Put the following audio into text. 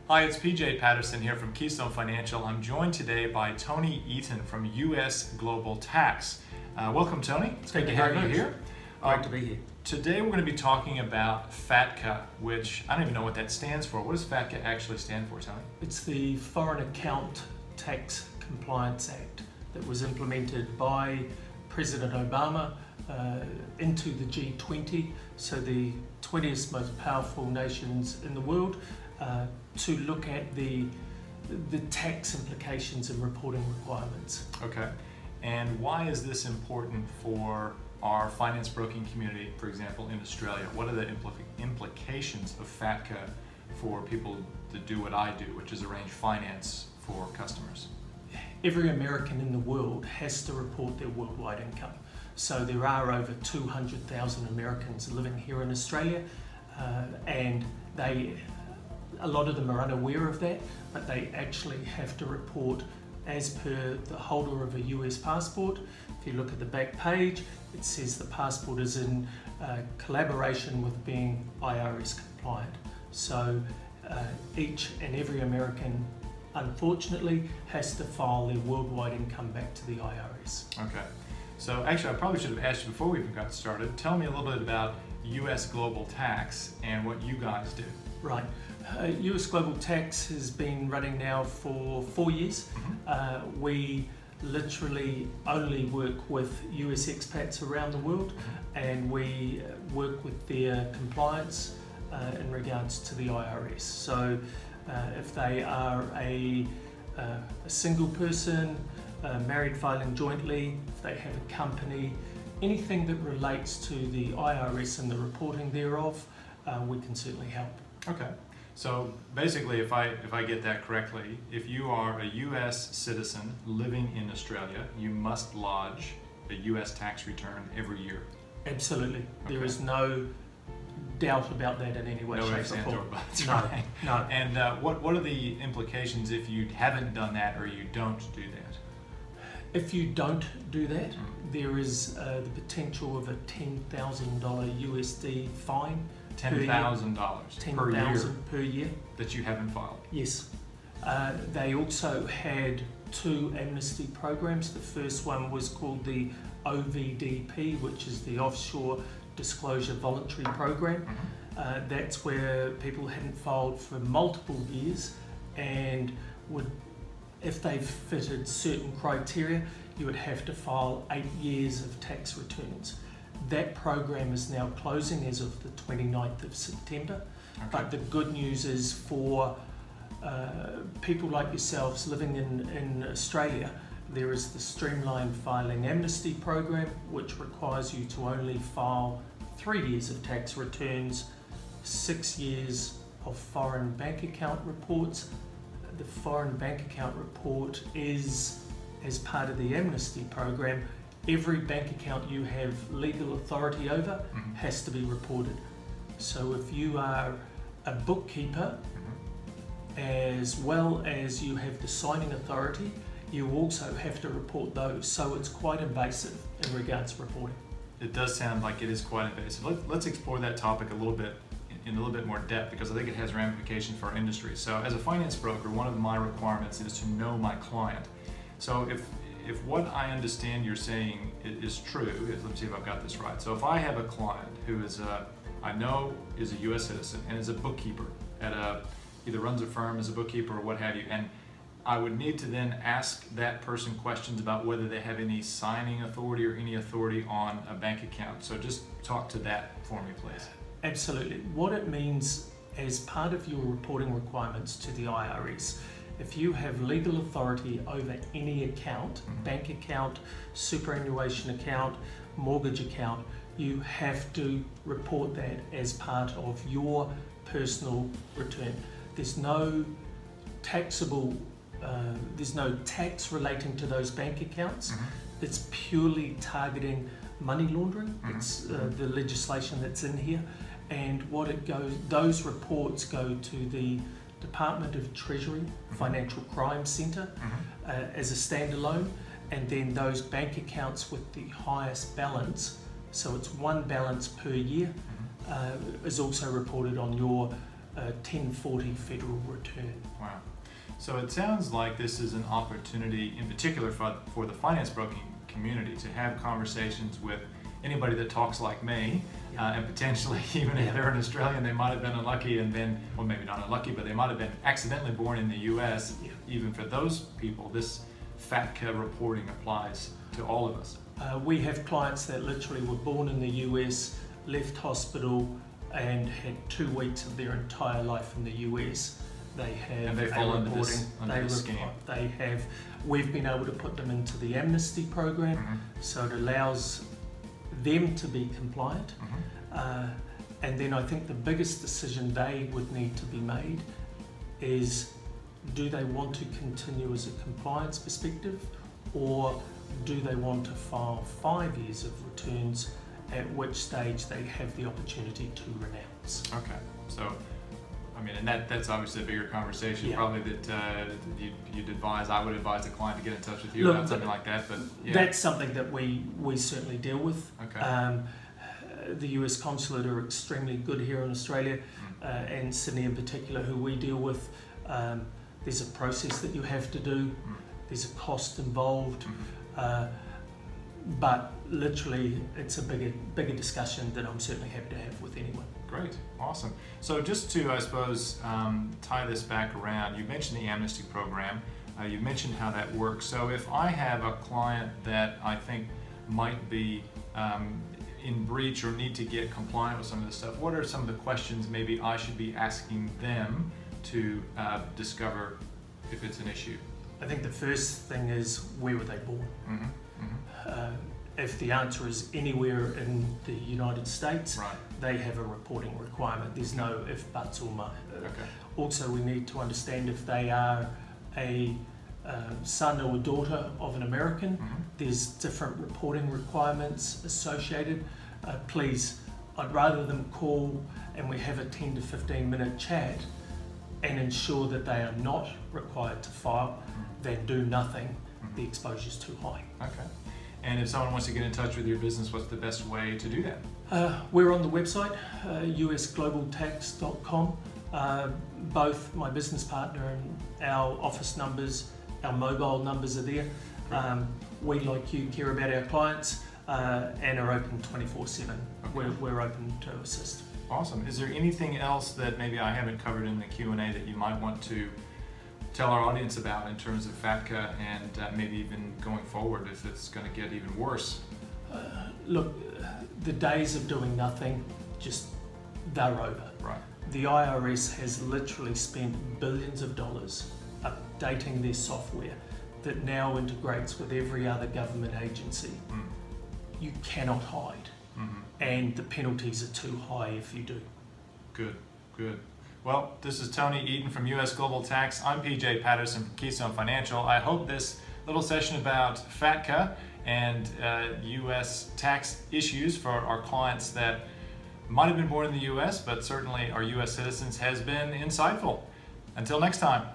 Hi, it's PJ Patterson here from Keystone Financial. I'm joined today by Tony Eaton from US Global Tax. Welcome, Tony. It's great to have you here. Great to be here. Today we're going to be talking about FATCA, which I don't even know what that stands for. What does FATCA actually stand for, Tony? It's the Foreign Account Tax Compliance Act that was implemented by President Obama into the G20, so the 20th most powerful nations in the world, to look at the tax implications and reporting requirements. Okay. And why is this important for our finance broking community, for example, in Australia? What are the implications of FATCA for people to do what I do, which is arrange finance for customers? Every American in the world has to report their worldwide income. So there are over 200,000 Americans living here in Australia, and a lot of them are unaware of that, but they actually have to report as per the holder of a US passport. If you look at the back page, it says the passport is in collaboration with being IRS compliant. So each and every American, unfortunately, has to file their worldwide income back to the IRS. Okay. So actually, I probably should have asked you before we even got started. Tell me a little bit about US Global Tax and what you guys do. Right. US Global Tax has been running now for 4 years. Mm-hmm. We literally only work with US expats around the world, and we work with their compliance in regards to the IRS. So if they are a single person, married filing jointly, if they have a company, anything that relates to the IRS and the reporting thereof, we can certainly help. Okay. So basically, if I get that correctly, if you are a US citizen living in Australia, you must lodge a US tax return every year. Absolutely. Okay. There is no doubt about that in any way, No shape, ifs, or ands, or form. buts. No, Right. no. And what are the implications if you haven't done that or you don't do that? If you don't do that, there is the potential of a $10,000 USD fine. $10,000 per year $10,000 per year. that you haven't filed. Yes. They also had 2 amnesty programs. The first one was called the OVDP, which is the Offshore Disclosure Voluntary Program. That's where people hadn't filed for multiple years, and if they fitted certain criteria, you would have to file 8 years of tax returns. That program is now closing as of the 29th of September. Okay. But the good news is for people like yourselves living in Australia, there is the Streamlined Filing Amnesty Program, which requires you to only file 3 years of tax returns, 6 years of foreign bank account reports. The foreign bank account report is, as part of the amnesty program, every bank account you have legal authority over has to be reported. So if you are a bookkeeper, as well as you have the signing authority, you also have to report those. So it's quite invasive in regards to reporting. It does sound like it is quite invasive. Let's explore that topic a little bit in a little bit more depth, because I think it has ramifications for our industry. So as a finance broker, one of my requirements is to know my client. So if what I understand you're saying is true, let's see if I've got this right. So if I have a client who is I know is a US citizen and is a bookkeeper at either runs a firm as a bookkeeper or what have you, and I would need to then ask that person questions about whether they have any signing authority or any authority on a bank account. So just talk to that for me, please. Absolutely. What it means as part of your reporting requirements to the IRS, if you have legal authority over any account, bank account, superannuation account, mortgage account, you have to report that as part of your personal return. There's no there's no tax relating to those bank accounts. It's purely targeting money laundering. It's the legislation that's in here, and those reports go to the Department of Treasury Financial Crime Centre as a standalone, and then those bank accounts with the highest balance, so it's one balance per year, is also reported on your 1040 federal return. Wow. So it sounds like this is an opportunity in particular for the finance broking community to have conversations with anybody that talks like me, and potentially even if they're an Australian, they might have been unlucky and then, well, maybe not unlucky, but they might have been accidentally born in the US. Even for those people, this FATCA reporting applies to all of us. We have clients that literally were born in the US, left hospital, and had 2 weeks of their entire life in the US. They have and they fall under this scheme. We've been able to put them into the amnesty program, so it allows them to be compliant. And then I think the biggest decision they would need to be made is, do they want to continue as a compliance perspective, or do they want to file 5 years of returns, at which stage they have the opportunity to renounce. Okay, so I mean, and that's obviously a bigger conversation, probably that you'd advise, I would advise the client to get in touch with you about something like that, but that's something that we certainly deal with. Okay. The US Consulate are extremely good here in Australia, and Sydney in particular, who we deal with. There's a process that you have to do, there's a cost involved, but literally it's a bigger discussion that I'm certainly happy to have with anyone. Great, awesome. So just to, I suppose, tie this back around, you mentioned the amnesty program, you mentioned how that works. So if I have a client that I think might be in breach or need to get compliant with some of this stuff, what are some of the questions maybe I should be asking them to discover if it's an issue? I think the first thing is, where were they born? If the answer is anywhere in the United States, they have a reporting requirement. There's no if, buts or mo. Also, we need to understand if they are a son or a daughter of an American, there's different reporting requirements associated. Please, I'd rather them call and we have a 10 to 15 minute chat and ensure that they are not required to file than do nothing. The exposure is too high. Okay. And if someone wants to get in touch with your business, what's the best way to do that? We're on the website, usglobaltax.com. Both my business partner and our office numbers, our mobile numbers are there. We, like you, care about our clients and are open 24/7. We're open to assist. Awesome. Is there anything else that maybe I haven't covered in the Q&A that you might want to tell our audience about in terms of FATCA and maybe even going forward if it's going to get even worse? Look, the days of doing nothing, they're over. Right. The IRS has literally spent billions of dollars updating their software that now integrates with every other government agency. You cannot hide, and the penalties are too high if you do. Good. Well, this is Tony Eaton from US Global Tax. I'm PJ Patterson from Keystone Financial. I hope this little session about FATCA and US tax issues for our clients that might have been born in the US, but certainly are US citizens, has been insightful. Until next time.